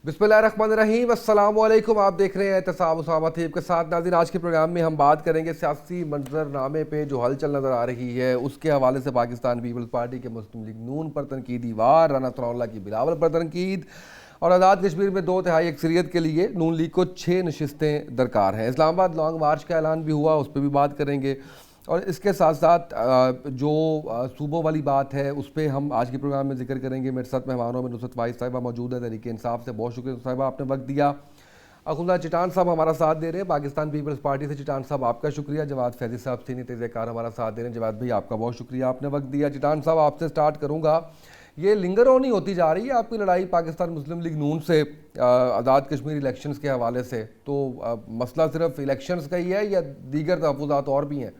बिस्मिल्लाहिर्रहमानिर्रहीम, अस्सलाम वालेकुम। आप देख रहे हैं एहतसाब उसामा थीब के साथ। नाज़रीन, आज के प्रोग्राम में हम बात करेंगे सियासी मंजरनामे पे जो हलचल नज़र आ रही है उसके हवाले से। पाकिस्तान पीपल्स पार्टी के मुस्लिम लीग नून पर तनकीदी वार, राना सनाउल्लाह की बिलावल पर तनकीद, और आज़ाद कश्मीर में 2/3 अक्सरियत के लिए नून लीग को 6 नशिस्तें दरकार हैं। इस्लामाबाद लॉन्ग मार्च का ऐलान भी हुआ, उस पर भी बात करेंगे। और इसके साथ साथ जो सूबों वाली बात है उस पर हम आज के प्रोग्राम में जिक्र करेंगे। मेरे साथ मेहमानों में नुसरत वाइस साहिबा मौजूद है तहरीक इंसाफ से। बहुत शुक्रिया साहिबा, आपने वक्त दिया। अकुल्ला चिटान साहब हमारा साथ दे रहे हैं पाकिस्तान पीपल्स पार्टी से। चिटान साहब आपका शुक्रिया। जवाद फैजी साहब सीनियर तजज़ियाकार हमारा साथ दे रहे हैं। जवाद भाई आपका बहुत शुक्रिया, आपने वक्त दिया। चिटान साहब आपसे स्टार्ट करूँगा। ये लिंगर ऑन ही होती जा रही है आपकी लड़ाई पाकिस्तान मुस्लिम लीग नून से आज़ाद कश्मीर इलेक्शंस के हवाले से। तो मसला सिर्फ इलेक्शंस का ही है या दीगर तहफ़्फ़ुज़ात और भी हैं?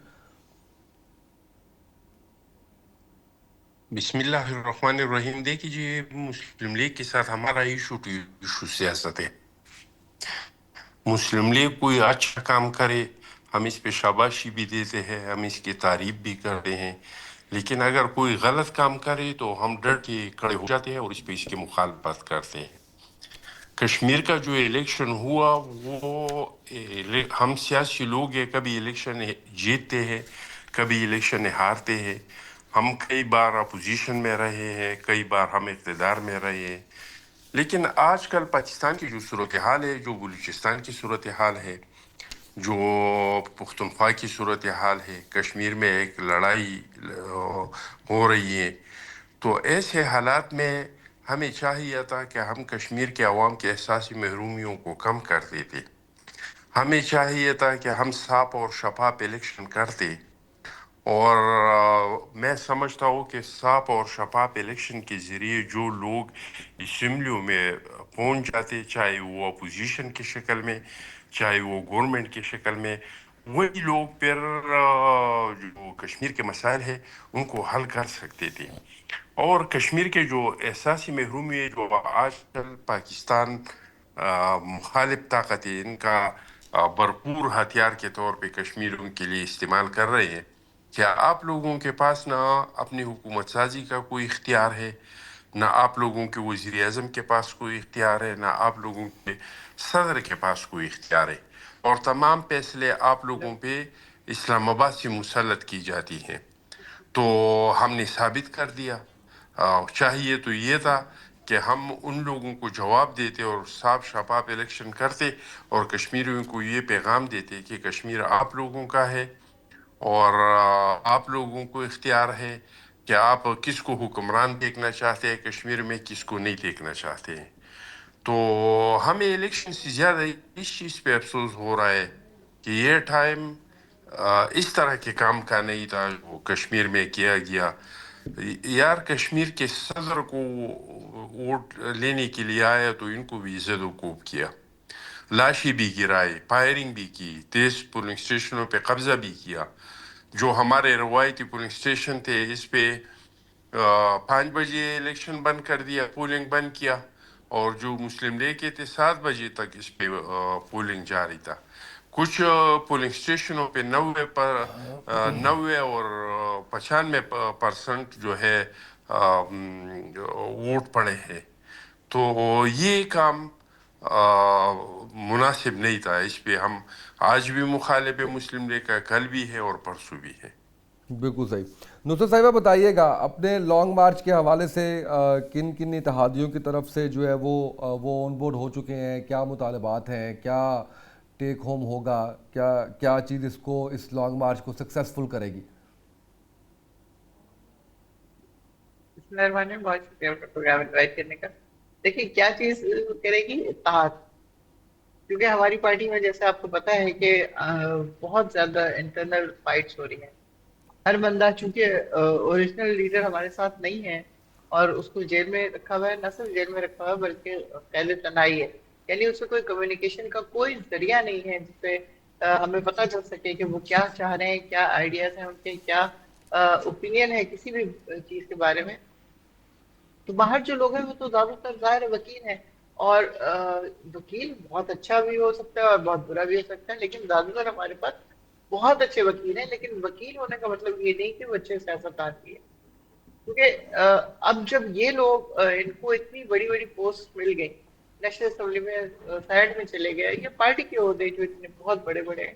बिस्मिल्लाहिर्रहमानिर्रहीम। देखिए, मुस्लिम लीग के साथ हमारा इशू सियासत है। मुस्लिम लीग कोई अच्छा काम करे, हम इस पे शाबाशी भी देते हैं, हम इसकी तारीफ भी करते हैं। लेकिन अगर कोई गलत काम करे तो हम डर के खड़े हो जाते हैं और इस पे इसकी मुखालफत करते हैं। कश्मीर का जो इलेक्शन हुआ वो हम सियासी लोग हैं, कभी इलेक्शन जीतते हैं, कभी इलेक्शन हारते हैं। हम कई बार अपोजिशन में रहे हैं, कई बार हम इक़्तिदार में रहे हैं। लेकिन आजकल पाकिस्तान की जो सूरत हाल है, जो बलूचिस्तान की सूरत हाल है, जो पुख्तनख्वा की सूरत हाल है, कश्मीर में एक लड़ाई हो रही है, तो ऐसे हालात में हमें चाहिए था कि हम कश्मीर के अवाम के एहसासी महरूमियों को कम कर देते। हमें चाहिए था कि हम साफ और शफाफ इलेक्शन करते। और मैं समझता हूँ कि साफ और शफाफ इलेक्शन के ज़रिए जो लोग असम्बलियों में पहुँच जाते, चाहे वो अपोजिशन की शक्ल में, चाहे वो गवर्नमेंट की शक्ल में, वही लोग फिर जो कश्मीर के मसाइल है उनको हल कर सकते थे। और कश्मीर के जो एहसासी महरूम है, जो आजकल पाकिस्तान मुखालिफ ताकतें इनका भरपूर हथियार के तौर पे कश्मीरियों के लिए इस्तेमाल कर रहे हैं। क्या आप लोगों के पास ना अपनी हुकूमत साजी का कोई इख्तियार है, ना आप लोगों के वज़ीर आज़म के पास कोई इख्तियार है, ना आप लोगों के सदर के पास कोई इख्तियार है, और तमाम फैसले आप लोगों पे इस्लामाबाद से मुसल्लत की जाती हैं। तो हमने साबित कर दिया। चाहिए तो ये था कि हम उन लोगों को जवाब देते और साफ शफाफ इलेक्शन करते और कश्मीरियों को ये पैगाम देते कि कश्मीर आप लोगों का है और आप लोगों को इख्तियार है कि आप किसको हुक्मरान देखना चाहते हैं कश्मीर में, किसको नहीं देखना चाहते हैं। तो हमें इलेक्शन से ज़्यादा इस चीज़ पे अफसोस हो रहा है कि ये टाइम इस तरह के काम का नहीं था जो कश्मीर में किया गया। यार, कश्मीर के सदर को वोट लेने के लिए आया तो इनको भी ज़ेदोकोब किया, लाशें भी गिराई, फायरिंग भी की, 23 पोलिंग स्टेशनों पे कब्जा भी किया। जो हमारे रवायती पोलिंग स्टेशन थे इस पे 5 बजे इलेक्शन बंद कर दिया, पोलिंग बंद किया। और जो मुस्लिम लीग के थे 7 बजे तक इस पे पोलिंग जारी था। कुछ पोलिंग स्टेशनों पे 90 और 95% जो है वोट पड़े हैं। तो ये काम मुनासिब नहीं था। इस पे हम आज भी मुखालिफ है मुस्लिम लीग का, कल भी है और परसों भी है। बिल्कुल सही। नुसरत साहिबा बताइएगा, अपने लॉन्ग मार्च के हवाले से किन किन इत्तेहादियों की तरफ से जो है वो ऑन बोर्ड हो चुके हैं, क्या मुतालबात हैं, क्या टेक होम होगा, क्या क्या चीज़ इसको इस लॉन्ग मार्च को सक्सेसफुल करेगी? मेहरबानी, बहुत शुक्रिया आपका प्रोग्राम इनवाइट करने का। देखिए, क्या चीज करेगी इत्तेहाद, क्योंकि हमारी पार्टी में जैसे आपको पता है कि बहुत ज्यादा इंटरनल फाइट्स हो रही हैं। हर बंदा चूंकि ओरिजिनल लीडर हमारे साथ नहीं है और उसको जेल में रखा हुआ है, न सिर्फ जेल में रखा हुआ है बल्कि पहले तनाई है। यानी उससे कोई कम्युनिकेशन का कोई जरिया नहीं है जिससे हमें पता चल सके कि वो क्या चाह रहे हैं, क्या आइडियाज हैं उनके, क्या ओपिनियन है किसी भी चीज के बारे में। तो बाहर जो लोग हैं वो तो ज्यादातर जाहिर है वकील हैं, और वकील बहुत अच्छा भी हो सकता है और बहुत बुरा भी हो सकता है, लेकिन ज्यादातर हमारे पास बहुत अच्छे वकील हैं। लेकिन वकील होने का मतलब ये नहीं कि वो अच्छे सियासतदान भी है, क्योंकि अब जब ये लोग इनको इतनी बड़ी बड़ी पोस्ट मिल गई, نیشنل اسمبلی میں سینٹ میں چلے گئے، یہ پارٹی کے عہدے جو اتنے بہت بڑے بڑے ہیں،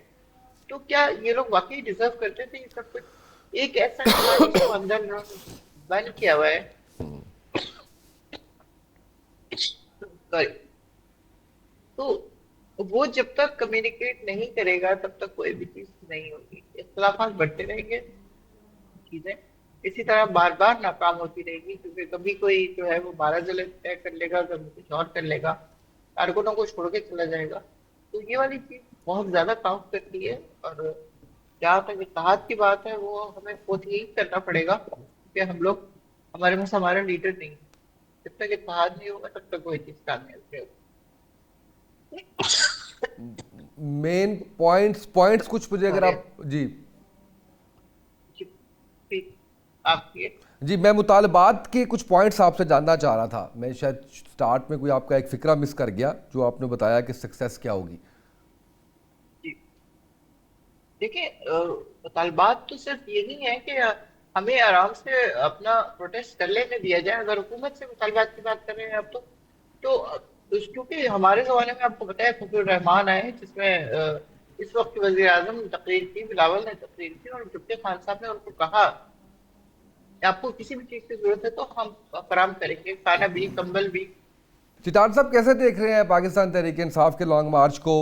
تو کیا یہ لوگ واقعی ڈیزرو کرتے تھے یہ سب کچھ؟ ایک ایسا انسان جس کو اندر انہوں نے بند کیا ہوا ہے، sorry، تو وہ جب تک کمیونیکیٹ نہیں کرے گا تب تک کوئی بھی چیز نہیں ہوگی، اختلافات بڑھتے رہیں گے، چیزیں اسی طرح بار بار ناکام ہوتی رہے گی، کیونکہ کبھی کوئی جو ہے وہ 12 ضلع طے کر لے گا، کبھی کچھ اور کر لے گا، کارکنوں کو چھوڑ کے چلا جائے گا۔ تو یہ والی چیز بہت زیادہ کاؤنٹ کرتی ہے، اور جہاں تک اتحاد کی بات ہے وہ ہمیں خود ہی کرنا پڑے گا، کیونکہ ہم لوگ، ہمارے پاس ہمارا لیڈر نہیں ہے، جب تک اتحاد نہیں ہوگا تب تک کوئی چیز کامیاب نہیں ہوگی۔ مین پوائنٹس کچھ مجھے اگر سوری آپ جی آپ کی جی میں مطالبات کے کچھ پوائنٹس آپ سے جاننا چاہ رہا تھا، میں شاید سٹارٹ میں کوئی آپ کا ایک فکرہ مس کر گیا جو آپ نے بتایا کہ سکسیس کیا ہوگی۔ جی دیکھیں، مطالبات تو صرف یہ نہیں ہے کہ ہمیں آرام سے اپنا پروٹیسٹ کر لینے دیا جائے۔ اگر حکومت سے مطالبات کی بات کر رہے ہیں آپ تو کیونکہ ہمارے زمانے میں آپ کو پتا ہے فضل الرحمان آئے جس میں اس وقت وزیر اعظم نے تقریر کی، بلاول نے تقریر کی، اور ڈپٹی خان صاحب نے ان کو کہا کہ آپ کو کسی بھی چیز کی ضرورت ہے تو ہم فراہم کریں گے، کھانا بھی، کمبل بھی۔ چٹان صاحب کیسے دیکھ رہے ہیں پاکستان تحریک انصاف کے لانگ مارچ کو؟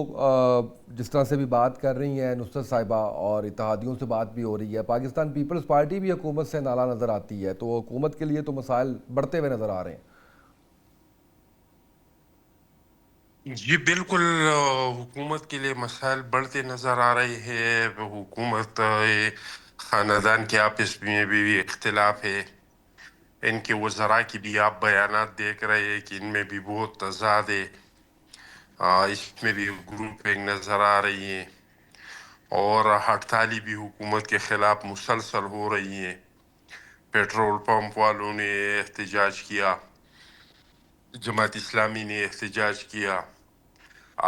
جس طرح سے بھی بات کر رہی ہیں نصرت صاحبہ اور اتحادیوں سے بات بھی ہو رہی ہے، پاکستان پیپلز پارٹی بھی حکومت سے نالا نظر آتی ہے، تو حکومت کے لیے تو مسائل بڑھتے ہوئے نظر آ رہے ہیں۔ جی بالکل، حکومت کے لیے مسائل بڑھتے نظر آ رہے ہیں۔ حکومت خاندان کے آپس میں بھی اختلاف ہے، ان کے وزراء کی بھی آپ بیانات دیکھ رہے ہیں کہ ان میں بھی بہت تضاد ہے، اس میں بھی گروپنگ نظر آ رہی ہیں، اور ہڑتالی بھی حکومت کے خلاف مسلسل ہو رہی ہیں۔ پیٹرول پمپ والوں نے احتجاج کیا، جماعت اسلامی نے احتجاج کیا،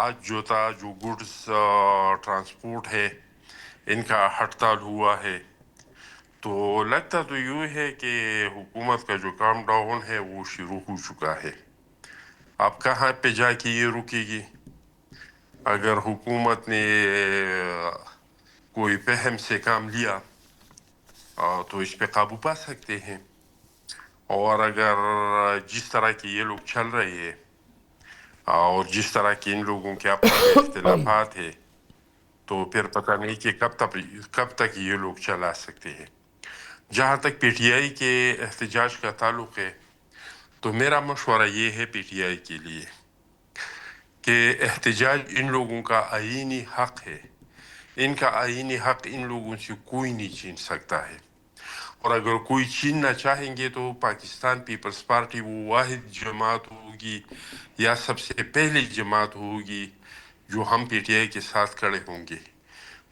آج جو گڈز ٹرانسپورٹ ہے ان کا ہڑتال ہوا ہے۔ تو لگتا تو یوں ہے کہ حکومت کا جو کام ڈاؤن ہے وہ شروع ہو چکا ہے۔ اب کہاں پہ جا کے یہ رکے گی؟ اگر حکومت نے کوئی فہم سے کام لیا تو اس پہ قابو پا سکتے ہیں، اور اگر جس طرح کے یہ لوگ چل رہے ہیں اور جس طرح کے ان لوگوں کے آپس میں اختلافات ہیں، تو پھر پتہ نہیں کہ کب تک یہ لوگ چلا سکتے ہیں۔ جہاں تک پی ٹی آئی کے احتجاج کا تعلق ہے، تو میرا مشورہ یہ ہے پی ٹی آئی کے لیے کہ احتجاج ان لوگوں کا آئینی حق ہے، ان کا آئینی حق ان لوگوں سے کوئی نہیں چھین سکتا ہے، اور اگر کوئی چھیننا چاہیں گے تو پاکستان پیپلز پارٹی وہ واحد جماعت ہوگی یا سب سے پہلی جماعت ہوگی جو ہم پی ٹی آئی کے ساتھ کھڑے ہوں گے،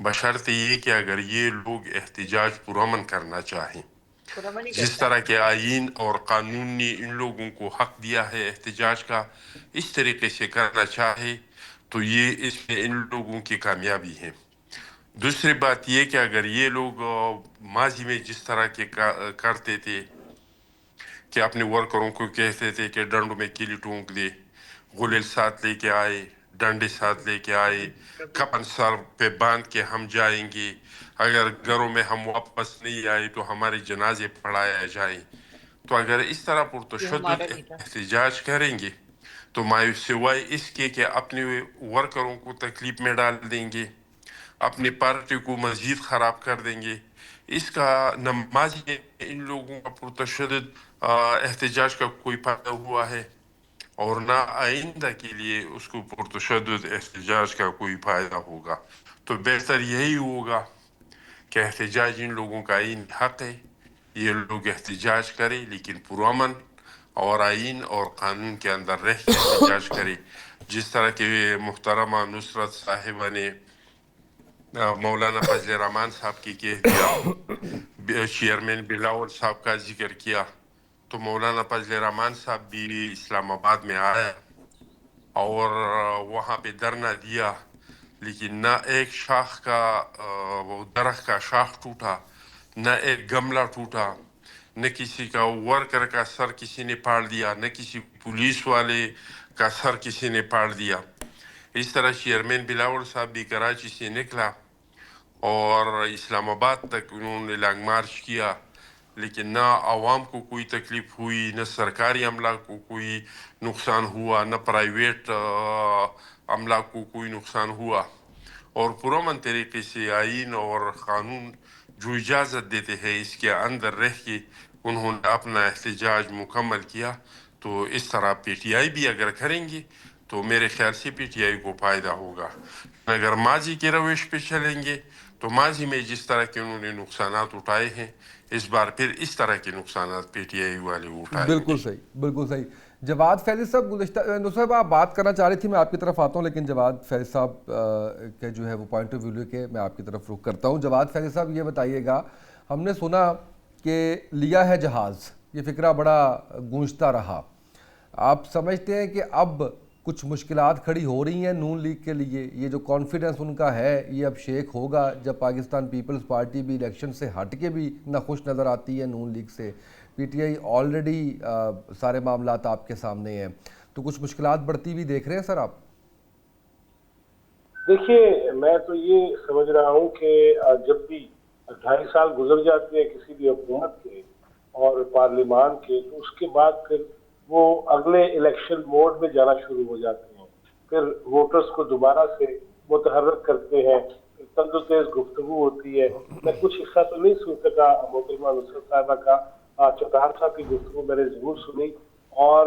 بشرط یہ کہ اگر یہ لوگ احتجاج پرامن کرنا چاہیں۔ پرامن ہی جس کرنا طرح ہے۔ کے آئین اور قانون نے ان لوگوں کو حق دیا ہے احتجاج کا، اس طریقے سے کرنا چاہے تو یہ اس میں ان لوگوں کی کامیابی ہے۔ دوسری بات یہ کہ اگر یہ لوگ ماضی میں جس طرح کے کرتے تھے کہ اپنے ورکروں کو کہتے تھے کہ ڈنڈوں میں کیلی ٹونک دے، غلیل ساتھ لے کے آئے، ڈنڈے ساتھ لے کے آئے، کپن سر پہ باندھ کے ہم جائیں گے، اگر گھروں میں ہم واپس نہیں آئے تو ہمارے جنازے پڑھایا جائیں، تو اگر اس طرح یہ پرتشدد ہمارا نہیں تھا۔ احتجاج کریں گے تو مایوس سوائے اس کے کہ اپنے ورکروں کو تکلیف میں ڈال دیں گے، اپنی پارٹی کو مزید خراب کر دیں گے۔ اس کا نہ ماضی میں ان لوگوں کا پرتشدد احتجاج کا کوئی فائدہ ہوا ہے، اور نہ آئندہ کے لیے اس کو پرتشدد احتجاج کا کوئی فائدہ ہوگا۔ تو بہتر یہی ہوگا کہ احتجاج ان لوگوں کا آئین حق ہے، یہ لوگ احتجاج کریں لیکن پرامن اور آئین اور قانون کے اندر رہ کے احتجاج کریں، جس طرح کہ محترمہ نصرت صاحبہ نے مولانا فضل الرحمان صاحب کی کہہ دیا، چیئرمین بلاول صاحب کا ذکر کیا، تو مولانا فضل الرحمان صاحب بھی اسلام آباد میں آیا اور وہاں پہ دھرنا دیا، لیکن نہ ایک شاخ کا وہ درخت کا شاخ ٹوٹا، نہ ایک گملہ ٹوٹا، न किसी का वर्कर का सर किसी ने फाड़ दिया, न किसी पुलिस वाले का सर किसी ने फाड़ दिया। इस तरह चेयरमैन बिलावल साहब भी कराची से निकला और इस्लामाबाद तक उन्होंने लॉन्ग मार्च किया, लेकिन ना आवाम को कोई तकलीफ हुई, न सरकारी अमला को कोई नुकसान हुआ, न प्राइवेट अमला को कोई नुकसान हुआ। और पुरअमन तरीके से आइन और क़ानून जो इजाज़त देते हैं इसके अंदर रह के उन्होंने अपना एहतजाज मुकम्मल किया। तो इस तरह PTI भी अगर करेंगे तो मेरे ख्याल से PTI को फ़ायदा होगा। अगर माजी के रविश पे चलेंगे तो माजी में जिस तरह के उन्होंने नुकसानात उठाए हैं, इस बार फिर इस तरह के नुकसानात PTI वाले उठाएंगे। बिल्कुल सही, बिल्कुल सही। जवाद फैज़ साहब, गुज़िश्ता नुसरत आप बात करना चाह रही थी, मैं आपकी तरफ आता हूँ, लेकिन जवाद फैज़ साहब के जो है वो पॉइंट ऑफ व्यू के मैं आपकी तरफ रुख करता हूँ। जवाद फैज़ साहब ये बताइएगा, हमने सुना कि लिया है जहाज़, ये फ़िक्रा बड़ा गूंजता रहा। आप समझते हैं कि अब कुछ मुश्किलात खड़ी हो रही हैं नून लीग के लिए? ये जो कॉन्फिडेंस उनका है ये अब शेक होगा जब पाकिस्तान पीपल्स पार्टी भी इलेक्शन से हट के भी नाखुश नज़र आती है नून लीग से। PTI ऑलरेडी सारे मामलात आपके सामने हैं, तो कुछ मुश्किलात बढ़ती भी देख रहे हैं सर आप? देखिए, मैं तो ये समझ रहा हूँ कि जब भी 2.5 साल गुजर जाते हैं किसी भी हुकूमत के और पार्लियामान के, तो उसके बाद फिर वो अगले इलेक्शन मोड में जाना शुरू हो जाते हैं। फिर वोटर्स को दोबारा से मुतहर्रिक करते हैं, तंदु तेज गुफ्तगू होती है। मैं कुछ हिस्सा तो नहीं सुन सका मोहतरमा नुसरत साहिबा का, चौटार साहब की गुफ्तगू मैंने जरूर सुनी। और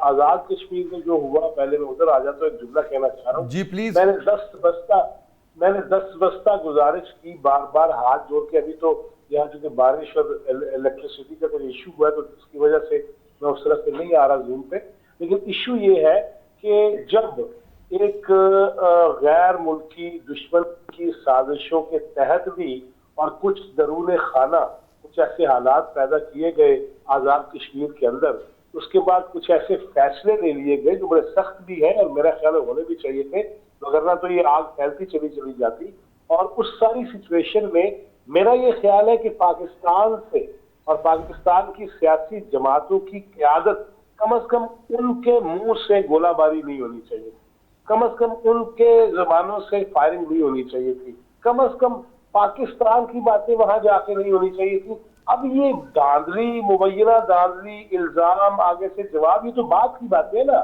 आज़ाद कश्मीर में जो हुआ, पहले मैं उधर आ जाता हूँ, एक जुमला कहना चाह रहा हूँ जी प्लीज। मैंने दस बस्ता गुजारिश की, बार बार हाथ जोड़ के। अभी तो यहाँ जो बारिश और इलेक्ट्रिसिटी का कोई इशू हुआ है तो उसकी वजह से मैं उस तरह से नहीं आ रहा जूम पे, लेकिन इशू ये है कि जब एक गैर मुल्की दुश्मन की साजिशों के तहत भी और कुछ दरून खाना कुछ ऐसे हालात पैदा किए गए आज़ाद कश्मीर के अंदर, उसके बाद कुछ ऐसे फैसले ले लिए गए जो बड़े सख्त भी हैं और मेरा ख्याल होने भी चाहिए थे, वगरना तो ये आग फैलती चली जाती। और उस सारी सिचुएशन में मेरा ये ख्याल है कि पाकिस्तान से और पाकिस्तान की सियासी जमातों की क़यादत कम अज कम उनके मुंह से गोलाबारी नहीं होनी चाहिए, कम अज कम उनके ज़बानों से फायरिंग नहीं होनी चाहिए थी, कम अज कम पाकिस्तान की बातें वहां जाके नहीं होनी चाहिए थी। अब ये धांधली, मुबैना धांधली, इल्जाम, आगे से जवाब, ये तो बात की बात है ना।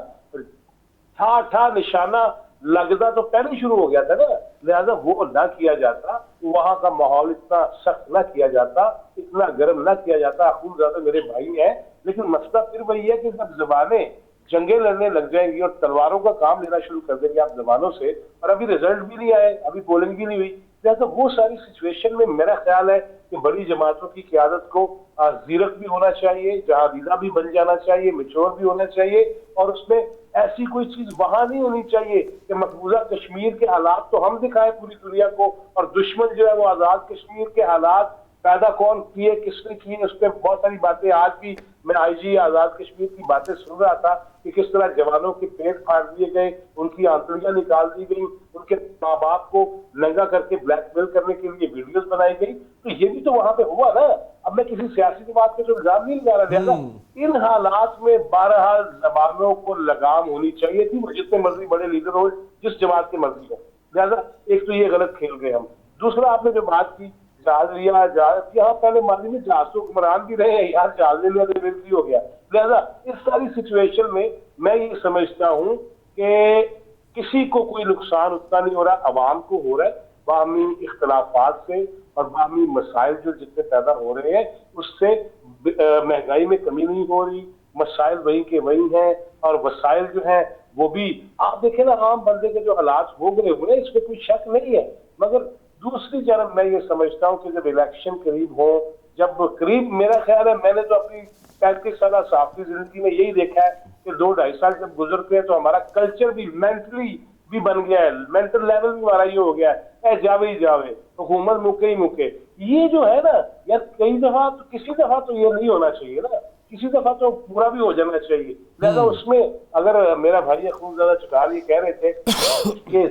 ठा निशाना लगना तो पहले ही शुरू हो गया था ना, लिहाजा वो ना किया जाता, वहां का माहौल इतना सख्त ना किया जाता, इतना गर्म ना किया जाता। खून ज्यादा मेरे भाई हैं, लेकिन मसला फिर वही है कि जब जबानें जंगें लड़ने लग जाएंगी और तलवारों का काम लेना शुरू कर देंगे आप जबानों से, और अभी रिजल्ट भी नहीं आए, अभी पोलिंग भी नहीं हुई, तो वो सारी सिचुएशन में मेरा ख्याल है कि बड़ी जमातों की क़यादत को ज़ीरक भी होना चाहिए, जहादीदा भी बन जाना चाहिए, मैच्योर भी होना चाहिए। और उसमें ऐसी कोई चीज वहां नहीं होनी चाहिए कि मकबूजा कश्मीर के हालात तो हम दिखाएं पूरी दुनिया को, और दुश्मन जो है वो आज़ाद कश्मीर के हालात पैदा कौन किए, किसने किए, उस पर बहुत सारी बातें। आज भी मैं IG आज़ाद कश्मीर की बातें सुन रहा था कि किस तरह जवानों के पेट फाड़ दिए गए, उनकी आंतड़ियां निकाल दी गई, उनके माँ बाप को नंगा करके ब्लैकमेल करने के लिए वीडियोस बनाई गई। तो ये भी तो वहां पे हुआ ना। अब मैं किसी सियासी जमात पे तो इल्जाम नहीं लगा रहा था। इन हालात में 12 जबानों को लगाम होनी चाहिए थी, वो जितने मर्जी बड़े लीडर हो, जिस जमात की मर्जी हो। लिहाजा एक तो ये गलत खेल गए हम। दूसरा, आपने जो बात की जहाज लिया, जहाज यहाँ पहले माजी में जहाज तो हुक्मरान भी रहे हैं, यार जहाज ले लिया तो बेइज्जती हो गया। लिहाजा इस सारी सिचुएशन में मैं ये समझता हूँ कि किसी को कोई नुकसान उतना नहीं हो रहा, अवाम को हो रहा है बाहमी इख्तलाफात से और बाहमी मसाइल जो जितने पैदा हो रहे हैं उससे। महंगाई में कमी नहीं हो रही, मसाइल वही के वही हैं, और वसाइल जो है वो भी आप देखें ना, आम बंदे के जो हालात हो गए हुए इसमें कोई शक नहीं है। मगर दूसरी तरफ मैं ये समझता हूँ कि जब इलेक्शन करीब हो, जब करीब, मेरा ख्याल है, मैंने तो अपनी 35 साल सहाफ़ी जिंदगी में यही देखा है कि 2-2.5 साल जब गुजरते हैं तो हमारा कल्चर भी मेंटली भी बन गया है, मेंटल लेवल भी हमारा ये हो गया है, जावे ही जावे, हुकूमत मुके ही मुके। ये जो है ना यार, कई दफा तो किसी दफा तो ये नहीं होना चाहिए ना, किसी दफा तो पूरा भी हो जाना चाहिए। लिहाजा उसमें अगर मेरा भाई खूबज़ादा चौटार ये कह रहे थे कि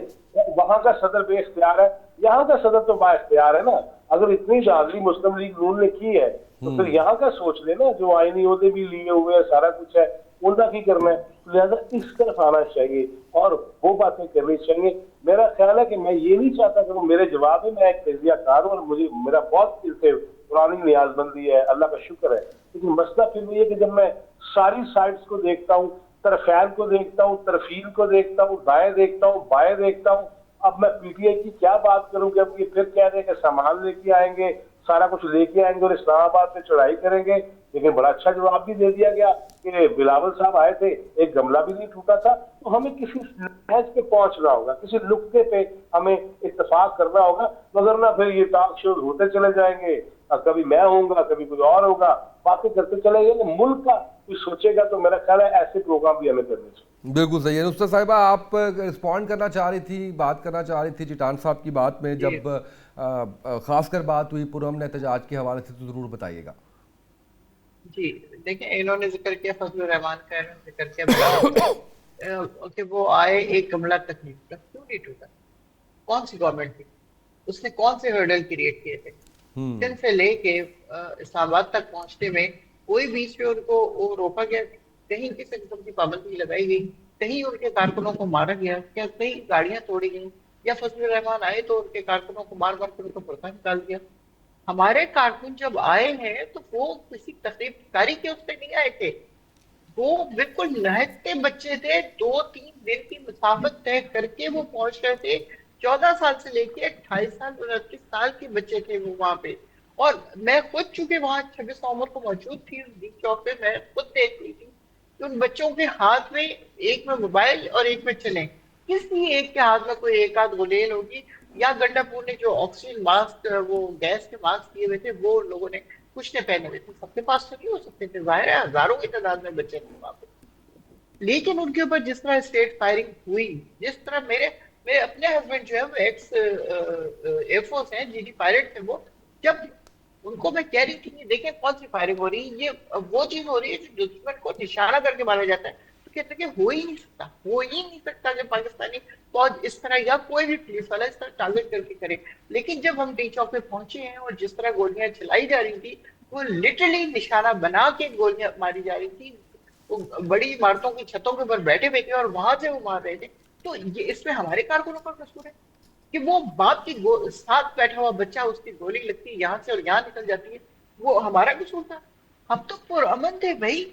वहां का सदर बेइख्तियार है, यहाँ का सदर तो बाइख्तियार है ना। अगर इतनी दादली मुस्लिम लीग नून ने की है تو پھر یہاں کا سوچ لے نا, جو آئینی عہدے بھی لیے ہوئے ہیں, سارا کچھ ہے, ان کا کی کرنا ہے, لہٰذا اس طرف آنا چاہیے اور وہ باتیں کرنی چاہیے. میرا خیال ہے کہ میں یہ نہیں چاہتا کہ وہ میرے جواب میں, میں ایک تجزیہ کار ہوں اور مجھے میرا بہت دل سے پرانی نیاز بندی ہے, اللہ کا شکر ہے, لیکن مسئلہ پھر یہ ہے کہ جب میں ساری سائڈس کو دیکھتا ہوں, طرفین کو دیکھتا ہوں, طرفین کو دیکھتا ہوں, دائیں دیکھتا ہوں, بائیں دیکھتا ہوں, اب میں پی ٹی آئی کی کیا بات کروں کہ اب یہ پھر کہہ دیں کہ سامان لے کے آئیں گے, سارا کچھ لے کے آئیں گے اور اسلام آباد پہ چڑھائی کریں گے. لیکن بڑا اچھا جواب بھی دے دیا گیا کہ بلاول صاحب آئے تھے, ایک گملہ بھی نہیں ٹوٹا تھا. تو ہمیں کسی نتیجے پہ پہنچنا ہوگا, کسی نقطے پہ ہمیں اتفاق کرنا ہوگا, مگر نہ پھر یہ ٹاک شوز ہوتے چلے جائیں گے, کبھی میں ہوں گا, کبھی کوئی اور ہوگا, باتیں کرتے چلے گئے. ملک کا کوئی سوچے گا تو میرا خیال ہے ایسے پروگرام بھی ہمیں کرنے چاہیے. بالکل صحیح ہے. نصرت صاحبہ آپ رسپونڈ کرنا چاہ رہی تھی, بات کرنا چاہ رہی تھی چٹان صاحب کی بات میں, جب خاص کر بات ہوئی پرامن احتجاج کے حوالے سے, تو ضرور بتائیے گا. جی دیکھیں, انہوں نے ذکر کیا فضل الرحمان کا, ذکر کیا بلاول کہ وہ آئے, ایک گملہ تک نہیں ٹوٹا. کیوں نہیں ٹوٹا؟ کون سی گورنمنٹ تھی, اس نے کون سے ہرڈل کریٹ کیے تھے؟ سندھ سے لے کے اسلام آباد تک پہنچنے میں کوئی بیچ میں ان کو وہ روکا گیا؟ کہیں کسی قسم کی پابندی لگائی گئی؟ کہیں ان کے کارکنوں کو مارا گیا کیا؟ کہیں گاڑیاں توڑی گئیں؟ یا فضل الرحمان آئے تو ان کے کارکنوں کو مار مار کر ان کو برقع نکال دیا؟ ہمارے کارکن جب آئے ہیں تو وہ کسی تقریب کاری کے اس پہ نہیں آئے تھے, وہ بالکل لہتے بچے تھے, 2-3 دن کی مسافت طے کر کے وہ پہنچ رہے تھے. 14 سال سے لے کے 28 سال 29 سال کے بچے تھے وہ وہاں پہ. اور میں خود چونکہ وہاں 26 نومبر کو موجود تھی ڈی چوک پہ, میں خود دیکھ رہی تھی کہ ان بچوں کے ہاتھ میں ایک میں موبائل اور ایک میں چلیں. کسی ایک کے ہاتھ میں کوئی ایک آدھ گولیل ہوگی, یا گنڈا پور نے جو آکسیجن ماسک, وہ گیس کے ماسک دیے ہوئے تھے, وہ لوگوں نے کچھ نے پہنے ہوئے تھے. سب کے پاس تو نہیں ہو سکتے تھے, ظاہر ہے ہزاروں کی تعداد میں بچے تھے وہاں پہ. لیکن ان کے اوپر جس طرح اسٹیٹ فائرنگ ہوئی, جس طرح میرے اپنے ہسبینڈ جو ہے وہ ایکس ایئر فورس ہیں, جی ڈی پائلٹ تھے وہ, جب ان کو میں کہہ رہی تھی کہ دیکھیں کون سی فائرنگ ہو رہی ہے, یہ وہ چیز ہو رہی ہے جو دشمن کو نشانہ کر کے مارا جاتا ہے, تو کہتے ہیں کہ ہو ہی نہیں سکتا کہ پاکستانی فوج اس طرح یا کوئی بھی پولیس والا اس طرح ٹارگٹ کر کے کرے. لیکن جب ہم ڈی چوک پہ پہنچے ہیں اور جس طرح گولیاں چلائی جا رہی تھی, وہ لٹرلی نشانہ بنا کے گولیاں ماری جا رہی تھی, وہ بڑی عمارتوں کی چھتوں کے اوپر بیٹھے ہوئے تھے اور وہاں سے وہ مار رہے تھے. تو یہ اس میں ہمارے کارکنوں کا قصور ہے کہ وہ باپ کی ساتھ بیٹھا ہوا بچہ, اس کی گولی لگتی ہے یہاں سے اور یہاں نکل جاتی ہے, وہ ہمارا قصور تھا؟ ہم تو پرامن تھے بھائی.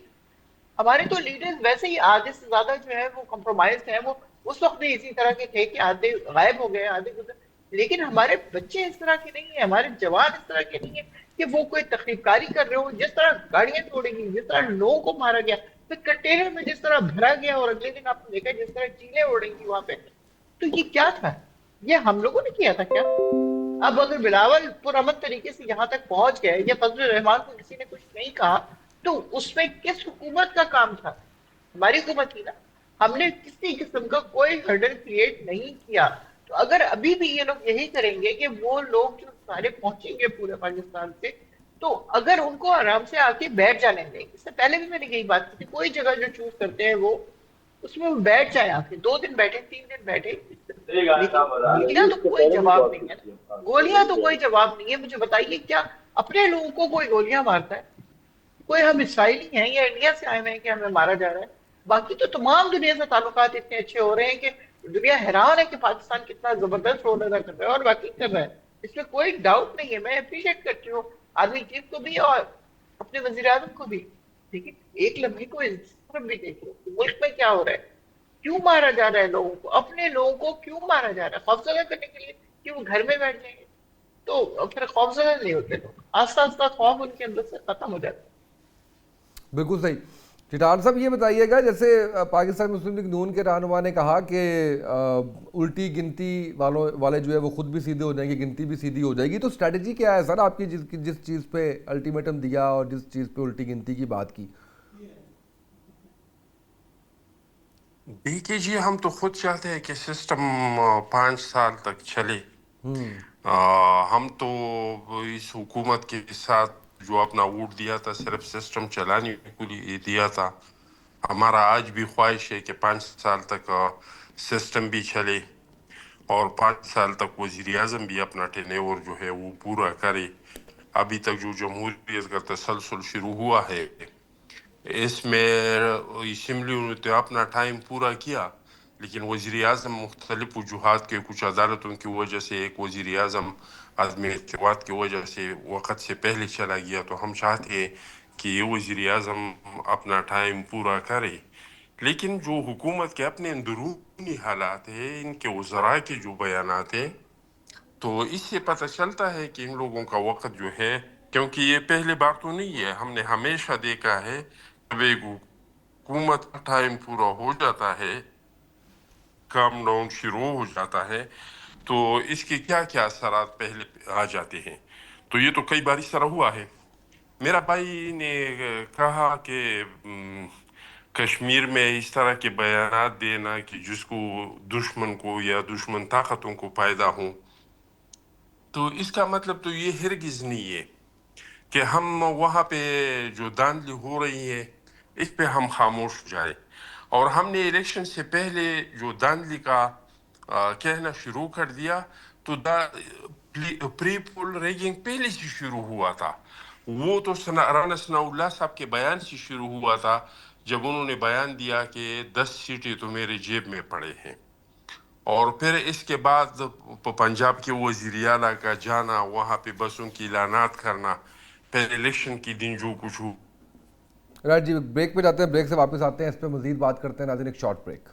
ہمارے تو لیڈرز ویسے ہی آدھے سے زیادہ جو ہے وہ کمپرومائز ہیں, وہ اس وقت بھی اسی طرح کے تھے کہ آدھے غائب ہو گئے, آدھے گزر. لیکن ہمارے بچے اس طرح کے نہیں ہیں, ہمارے جوان اس طرح کے نہیں ہیں کہ وہ کوئی تخریب کاری کر رہے ہو. جس طرح گاڑیاں توڑی گئی, جس طرح لوگوں کو مارا گیا, پھر کنٹینر میں جس طرح بھرا گیا, اور اگلے دن آپ نے دیکھا جس طرح چیلیں اڑ رہی تھی وہاں پہ, تو یہ کیا تھا؟ یہ ہم لوگوں نے کیا تھا کیا؟ اب اگر بلاول پرامن طریقے سے یہاں تک پہنچ گئے, یا فضل الرحمان کو کسی نے کچھ نہیں کہا, تو اس میں کس حکومت کا کام تھا؟ ہماری حکومت کی نا. ہم نے کسی قسم کا کوئی ہرڈل کریٹ نہیں کیا. تو اگر ابھی بھی یہ لوگ یہی کریں گے کہ وہ لوگ جو سارے پہنچیں گے پورے پاکستان سے, تو اگر ان کو آرام سے آ کے بیٹھ جانے دیں, اس سے پہلے بھی میں نے یہی بات کی تھی, کوئی جگہ جو چوز کرتے ہیں وہ اس میں بیٹھ جائیں, آ کے 2 دن بیٹھے, 3 دن بیٹھے, گولیاں تو کوئی جواب نہیں ہے, گولیاں تو کوئی جواب نہیں ہے. مجھے بتائیے کیا اپنے لوگوں کو کوئی گولیاں مارتا ہے؟ کوئی ہم اسرائیلی ہیں یا انڈیا سے آئے ہوئے ہیں کہ ہمیں مارا جا رہا ہے؟ باقی تو تمام دنیا سے تعلقات اتنے اچھے ہو رہے ہیں کہ دنیا حیران ہے کہ پاکستان کتنا زبردست رول ادا کر رہا ہے, اور باقی کر رہا ہے, اس میں کوئی ڈاؤٹ نہیں ہے. میں اپریشیٹ کرتی ہوں آرمی چیف کو بھی اور اپنے وزیر اعظم کو بھی. لیکن ایک لمحے کو اس طرف بھی دیکھو, ملک میں کیا ہو رہا ہے, کیوں مارا جا رہا ہے لوگوں کو, اپنے لوگوں کو کیوں مارا جا رہا ہے؟ خوفزدہ کرنے کے لیے کہ وہ گھر میں بیٹھ جائیں گے. تو پھر خوفزدہ نہیں ہوتے لوگ, آہستہ آہستہ خوف ان کے اندر سے ختم ہو جاتا ہے. بالکل صحیح. چٹان صاحب یہ بتائیے گا, جیسے پاکستان مسلم لیگ نون کے رہنما نے کہا کہ الٹی گنتی والے جو ہے وہ خود بھی سیدھے ہو جائیں گے, گنتی بھی سیدھی ہو جائے گی, تو اسٹریٹجی کیا ہے سر آپ کی, جس چیز پہ الٹیمیٹم دیا اور جس چیز پہ الٹی گنتی کی بات کی؟ دیکھیے جی, ہم تو خود چاہتے ہیں کہ سسٹم 5 سال تک چلے. ہم تو اس حکومت کے ساتھ جو اپنا ووٹ دیا تھا صرف سسٹم چلانے کے لیے دیا تھا. ہمارا آج بھی خواہش ہے کہ 5 سال تک سسٹم بھی چلے اور 5 سال تک وزیر اعظم بھی اپنا ٹینیور جو ہے وہ پورا کرے. अभी तक जो जमहूरियत का तसलसल शुरू हुआ है, इसमें असम्बली ने तो अपना टाइम पूरा किया, लेकिन वज़ीर आज़म मुख्तलिफ वजूहात के, कुछ अदालतों की वजह से, एक वज़ीर आज़म आदमी एतवाद की वजह से वक़्त से पहले चला गया। तो हम चाहते हैं कि ये वज़ीर आज़म अपना टाइम पूरा करे, लेकिन जो हुकूमत के अपने अंदरूनी हालात है, इनके वज़रा के जो बयानात हैं, तो इससे पता चलता है कि इन लोगों का वक़्त जो है, क्योंकि ये पहली बार तो नहीं है, हमने हमेशा देखा है जब एक हुकूमत का टाइम पूरा हो जाता है, काम डाउन शुरू हो जाता है, तो इसके क्या क्या असरात पहले आ जाते हैं। तो ये तो कई बार इस तरह हुआ है। मेरा भाई ने कहा कि कश्मीर में इस तरह के बयानात देना कि जिसको दुश्मन को या दुश्मन ताकतों को फायदा हो, तो इसका मतलब तो ये हरगिज़ नहीं है कि हम वहाँ पे जो धांधली हो रही है इस पे हम खामोश जाए। और हमने इलेक्शन से पहले जो धांधली का कहना शुरू कर दिया, तो प्री पोल रैगिंग पहले से शुरू हुआ था। वो तो राना सनाउल्लाह साहब के बयान से शुरू हुआ था, जब उन्होंने बयान दिया कि 10 सीटें तो मेरे जेब में पड़े हैं। और फिर इसके बाद पंजाब के वज़ीर आला का जाना, वहाँ पे बसों की लानात करना, फिर इलेक्शन के दिन जो कुछ हुआ। राइट जी, ब्रेक पे जाते हैं, ब्रेक से वापस आते हैं, इस पे मजीद बात करते हैं नाज़रीन, एक शॉर्ट ब्रेक।